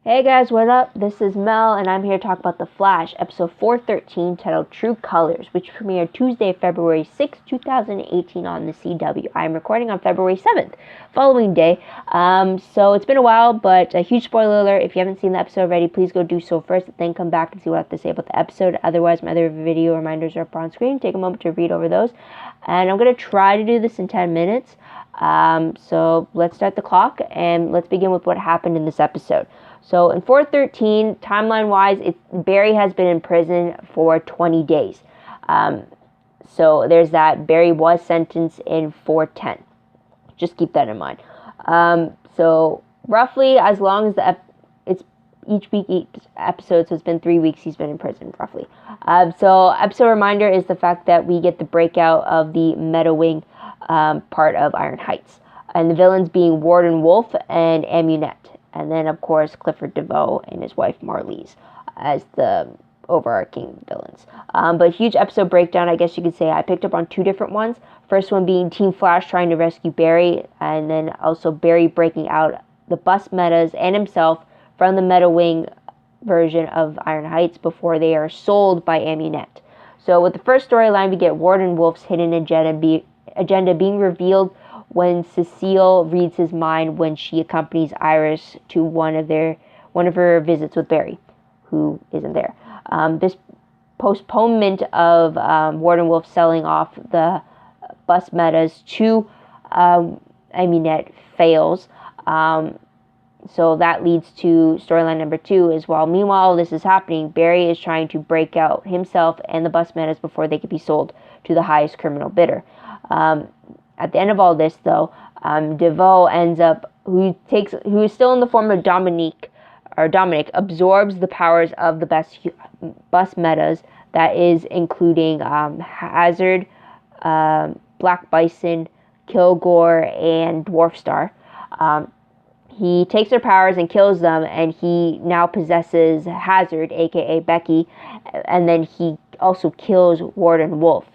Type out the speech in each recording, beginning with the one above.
Hey guys, what up? This is Mel, and I'm here to talk about The Flash, episode 413, titled True Colors, which premiered Tuesday, February 6, 2018 on the CW. I'm recording on February 7th, following day. So it's been a while, but a huge spoiler alert. If you haven't seen the episode already, please go do so first, then come back and see what I have to say about the episode. Otherwise, my other video reminders are up on screen. Take a moment to read over those. And I'm going to try to do this in 10 minutes. So let's start the clock, and let's begin with what happened in this episode. So in 413, timeline-wise, Barry has been in prison for 20 days. So there's that. Barry was sentenced in 410. Just keep that in mind. So roughly, as long as it's each episode, so it's been 3 weeks he's been in prison, roughly. So episode reminder is the fact that we get the breakout of the Meadowing part of Iron Heights. And the villains being Warden Wolf and Amunet. And then, of course, Clifford DeVoe and his wife Marlize as the overarching villains. But huge episode breakdown, I guess you could say. I picked up on two different ones. First one being Team Flash trying to rescue Barry, and then also Barry breaking out the bus metas and himself from the Meadowing version of Iron Heights before they are sold by Amunet. So with the first storyline, we get Warden Wolf's hidden agenda being revealed when Cecile reads his mind when she accompanies Iris to one of her visits with Barry, who isn't there. This postponement of Warden Wolf selling off the bus metas to Amunet fails. So that leads to storyline number 2 is while meanwhile this is happening, Barry is trying to break out himself and the bus metas before they can be sold to the highest criminal bidder. At the end of all this, though, DeVoe ends up, who is still in the form of Dominic, absorbs the powers of the bus metas, that is including Hazard, Black Bison, Kilgore, and Dwarf Star. He takes their powers and kills them, and he now possesses Hazard, aka Becky, and then he also kills Warden Wolf.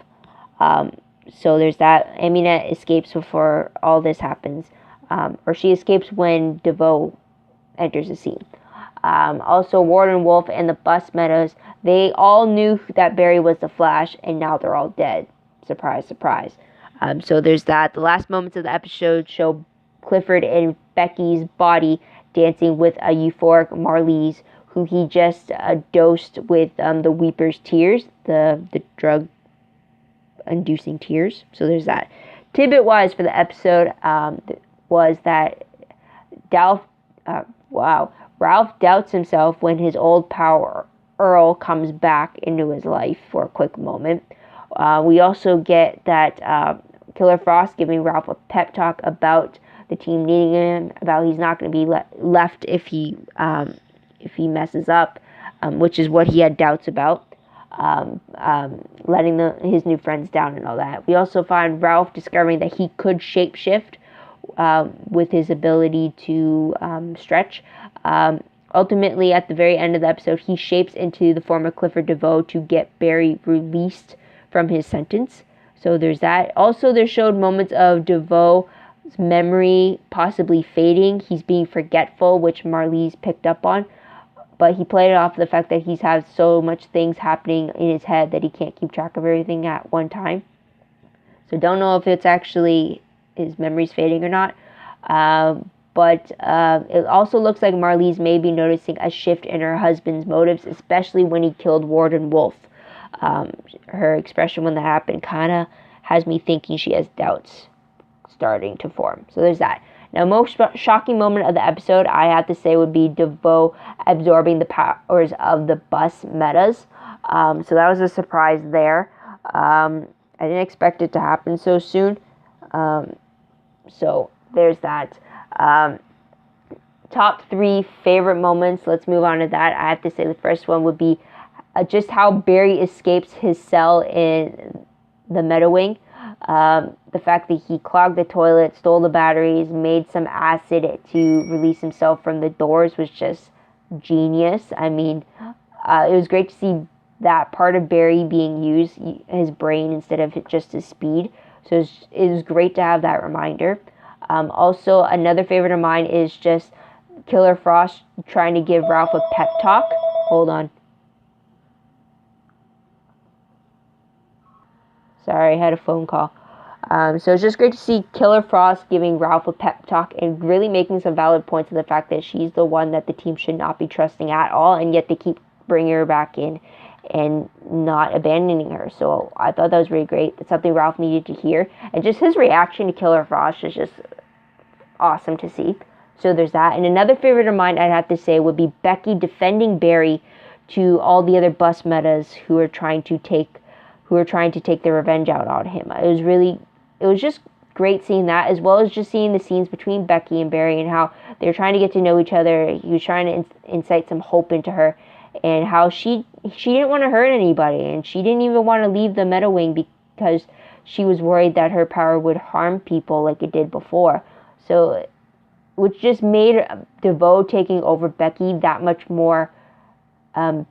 So there's that. Amunet escapes before all this happens. Or she escapes when DeVoe enters the scene. Also, Warden Wolf and the bus metas, they all knew that Barry was the Flash, and now they're all dead. Surprise, surprise. So there's that. The last moments of the episode show Clifford in Becky's body dancing with a euphoric Marlize, who he just dosed with the Weeper's tears, the drug inducing tears. So there's that. Tidbit wise for the episode was that Ralph doubts himself when his old pal Earl comes back into his life for a quick moment. We also get that Killer Frost giving Ralph a pep talk about the team needing him, about he's not going to be left if he messes up, which is what he had doubts about. Letting his new friends down and all that. We also find Ralph discovering that he could shapeshift with his ability to stretch. Ultimately, at the very end of the episode, he shapes into the form of Clifford DeVoe to get Barry released from his sentence. So there's that. Also, they showed moments of DeVoe's memory possibly fading. He's being forgetful, which Marlize picked up on. But he played it off the fact that he's had so much things happening in his head that he can't keep track of everything at one time. So don't know if it's actually his memory's fading or not. But it also looks like Marlize may be noticing a shift in her husband's motives, especially when he killed Warden Wolf. Her expression when that happened kind of has me thinking she has doubts starting to form. So there's that. Now, most shocking moment of the episode, I have to say, would be DeVoe absorbing the powers of the bus metas. So that was a surprise there. I didn't expect it to happen so soon. So there's that. Top 3 favorite moments. Let's move on to that. I have to say the first one would be just how Barry escapes his cell in the Meadowing. The fact that he clogged the toilet, stole the batteries, made some acid to release himself from the doors was just genius. I mean, it was great to see that part of Barry being used, his brain instead of just his speed. So it was great to have that reminder. Also, another favorite of mine is just Killer Frost trying to give Ralph a pep talk. Hold on. Sorry, I had a phone call. So it's just great to see Killer Frost giving Ralph a pep talk and really making some valid points of the fact that she's the one that the team should not be trusting at all, and yet they keep bringing her back in and not abandoning her. So I thought that was really great. It's something Ralph needed to hear. And just his reaction to Killer Frost is just awesome to see. So there's that. And another favorite of mine, I'd have to say, would be Becky defending Barry to all the other bus metas who are trying to take their revenge out on him. It was just great seeing that, as well as just seeing the scenes between Becky and Barry and how they're trying to get to know each other. He was trying to incite some hope into her, and how she didn't want to hurt anybody, and she didn't even want to leave the meta wing because she was worried that her power would harm people like it did before. So, which just made DeVoe taking over Becky that much more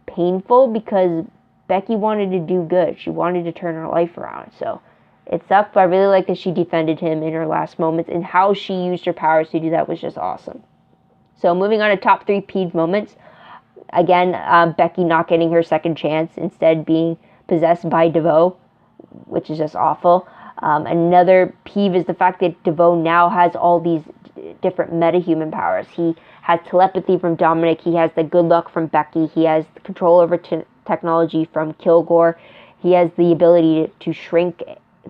painful, because Becky wanted to do good. She wanted to turn her life around. So it sucked, but I really like that she defended him in her last moments, and how she used her powers to do that was just awesome. So moving on to top 3 peeve moments. Again, Becky not getting her second chance, instead being possessed by DeVoe, which is just awful. Another peeve is the fact that DeVoe now has all these different metahuman powers. He has telepathy from Dominic. He has the good luck from Becky. He has control over technology from Kilgore. He has the ability to shrink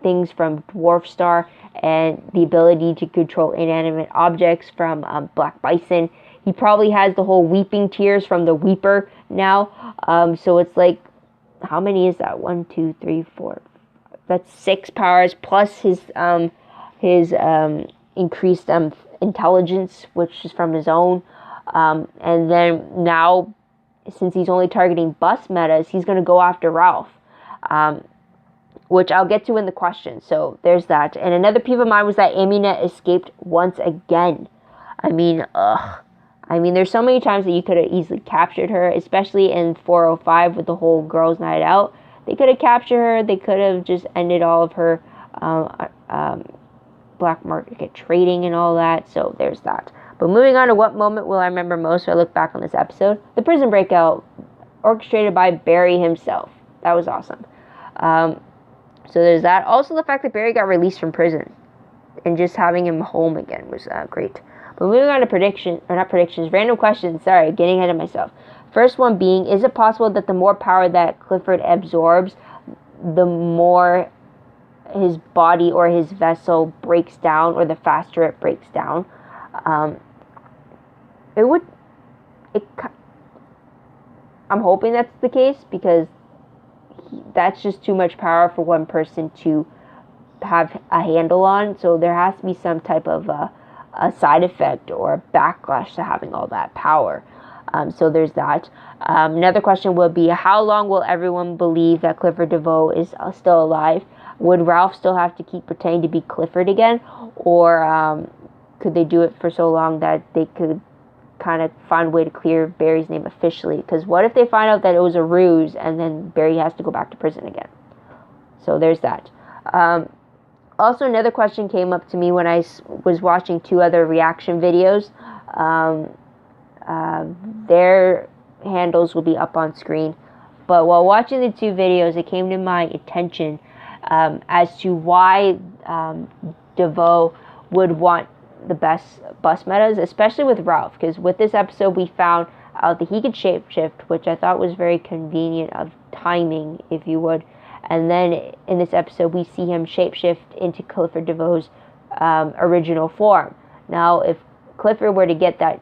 things from Dwarf Star, and the ability to control inanimate objects from Black Bison. He probably has the whole weeping tears from the Weeper now. So it's like, how many is that? 1, 2, 3, 4. That's 6 powers plus his increased intelligence, which is from his own. And then now, since he's only targeting bus metas, he's going to go after Ralph, which I'll get to in the question. So there's that. And another peeve of mine was that Amunet escaped once again. I mean, there's so many times that you could have easily captured her, especially in 405 with the whole girls' night out. They could have captured her. They could have just ended all of her black market trading and all that. So there's that. But moving on to what moment will I remember most when I look back on this episode? The prison breakout, orchestrated by Barry himself. That was awesome. So there's that. Also, the fact that Barry got released from prison and just having him home again was great. But moving on to random questions. Sorry, getting ahead of myself. First one being, is it possible that the more power that Clifford absorbs, the more his body or his vessel breaks down, or the faster it breaks down? I'm hoping that's the case, because that's just too much power for one person to have a handle on. So there has to be some type of a side effect or a backlash to having all that power. So there's that. Another question would be, how long will everyone believe that Clifford DeVoe is still alive? Would Ralph still have to keep pretending to be Clifford again? Or could they do it for so long that they could kind of find a way to clear Barry's name officially? Because what if they find out that it was a ruse and then Barry has to go back to prison again? So there's that. Also, another question came up to me when I was watching 2 other reaction videos. Their handles will be up on screen. But while watching the 2 videos, it came to my attention as to why DeVoe would want the best bus metas, especially with Ralph. Because with this episode, we found out that he could shapeshift, which I thought was very convenient of timing, if you would. And then in this episode, we see him shapeshift into Clifford DeVoe's original form. Now, if Clifford were to get that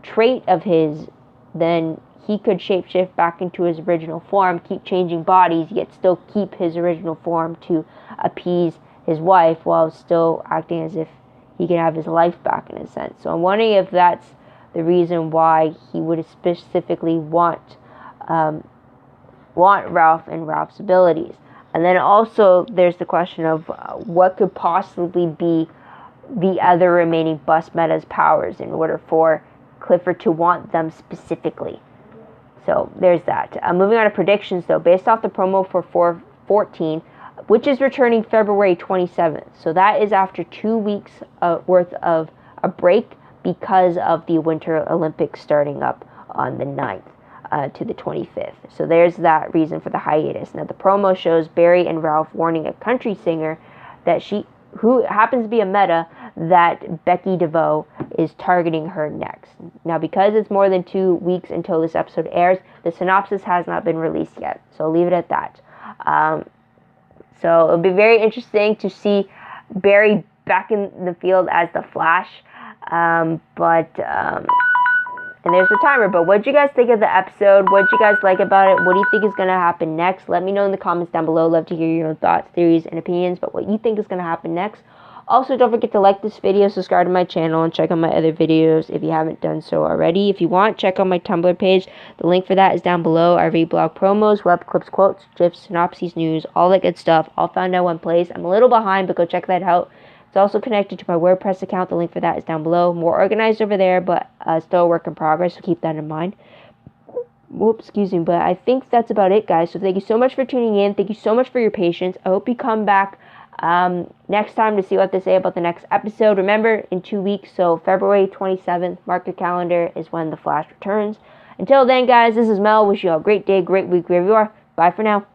trait of his, then he could shapeshift back into his original form, keep changing bodies, yet still keep his original form to appease his wife, while still acting as if he could have his life back, in a sense. So I'm wondering if that's the reason why he would specifically want Ralph and Ralph's abilities. And then also there's the question of what could possibly be the other remaining bus meta's powers in order for Clifford to want them specifically. So there's that. Moving on to predictions, though, based off the promo for 414, which is returning February 27th. So that is after 2 weeks worth of a break because of the Winter Olympics starting up on the 9th. To the 25th. So there's that reason for the hiatus. Now the promo shows Barry and Ralph warning a country singer who happens to be a meta, that Becky DeVoe is targeting her next. Now because it's more than 2 weeks until this episode airs, the synopsis has not been released yet. So I'll leave it at that. So it'll be very interesting to see Barry back in the field as the Flash. And there's the timer. But what did you guys think of the episode? What did you guys like about it? What do you think is going to happen next? Let me know in the comments down below. Love to hear your own thoughts, theories, and opinions about what you think is going to happen next. Also, don't forget to like this video, subscribe to my channel, and check out my other videos if you haven't done so already. If you want, check out my Tumblr page. The link for that is down below. I read blog promos, web clips, quotes, GIFs, synopses, news, all that good stuff, all found in one place. I'm a little behind, but go check that out. It's also connected to my WordPress account. The link for that is down below. More organized over there, but still a work in progress, so keep that in mind. Whoops, excuse me, but I think that's about it, guys. So thank you so much for tuning in. Thank you so much for your patience. I hope you come back next time to see what they say about the next episode. Remember, in 2 weeks, so February 27th, mark your calendar, is when The Flash returns. Until then, guys, this is Mel. Wish you all a great day, great week, wherever you are. Bye for now.